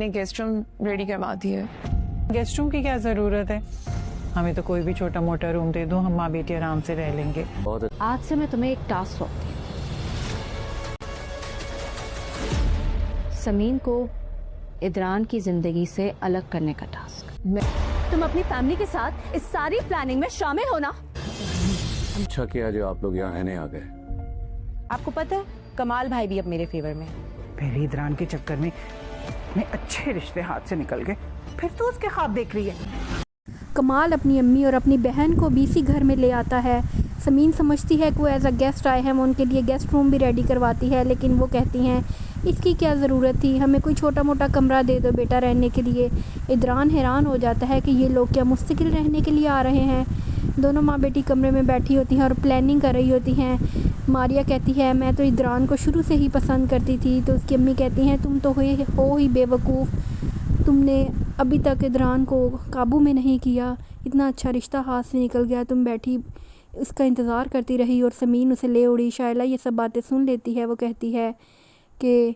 ने guest room ready करवा दिया है। गेस्ट रूम की क्या जरूरत है, हमें तो कोई भी छोटा मोटा रूम दे दो, हम माँ बेटी आराम से रह लेंगे। आज से मैं तुम्हें एक टास्क सौंपती हूँ, समीन को इदरान की जिंदगी से अलग करने का टास्क। तुम अपनी फैमिली के साथ इस सारी प्लानिंग में शामिल हो ना। अच्छा किया जो आप लोग यहाँ रहने आ गए। आपको पता है कमाल भाई भी अब मेरे फेवर में। पहले इदरान के चक्कर में इतने अच्छे रिश्ते हाथ से निकल गए, फिर तो उसके ख्वाब देख रही है। कमाल अपनी अम्मी और अपनी बहन को भी इसी घर में ले आता है। समीन समझती है कि वो एज अ गेस्ट आए हैं, वो उनके लिए गेस्ट रूम भी रेडी करवाती है, लेकिन वो कहती हैं इसकी क्या ज़रूरत थी, हमें कोई छोटा मोटा कमरा दे दो बेटा रहने के लिए। इदरान हैरान हो जाता है कि ये लोग क्या मुस्तकिल रहने के लिए आ रहे हैं। दोनों माँ बेटी कमरे में बैठी होती हैं और प्लानिंग कर रही होती हैं। मारिया कहती है मैं तो इदरान को शुरू से ही पसंद करती थी, तो उसकी अम्मी कहती हैं तुम तो हो ही बेवकूफ़, तुमने अभी तक इदरान को काबू में नहीं किया, इतना अच्छा रिश्ता हाथ से निकल गया, तुम बैठी उसका इंतज़ार करती रही और समीन उसे ले उड़ी। शायला ये सब बातें सुन लेती है। वो कहती है कि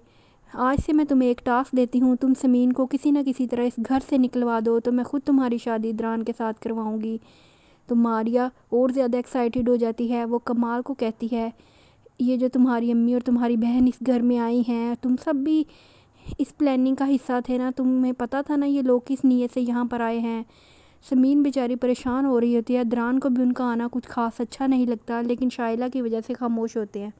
आज से मैं तुम्हें एक टास्क देती हूँ, तुम समीन को किसी न किसी तरह इस घर से निकलवा दो तो मैं ख़ुद तुम्हारी शादी इदरान के साथ करवाऊँगी। तो मारिया और ज़्यादा एक्साइटेड हो जाती है। वो कमाल को कहती है ये जो तुम्हारी अम्मी और तुम्हारी बहन इस घर में आई हैं, तुम सब भी इस प्लानिंग का हिस्सा थे ना, तुम्हें पता था ना ये लोग किस नीयत से यहाँ पर आए हैं। समीन बेचारी परेशान हो रही होती है। इदरान को भी उनका आना कुछ खास अच्छा नहीं लगता, लेकिन शाइला की वजह से खामोश होते हैं।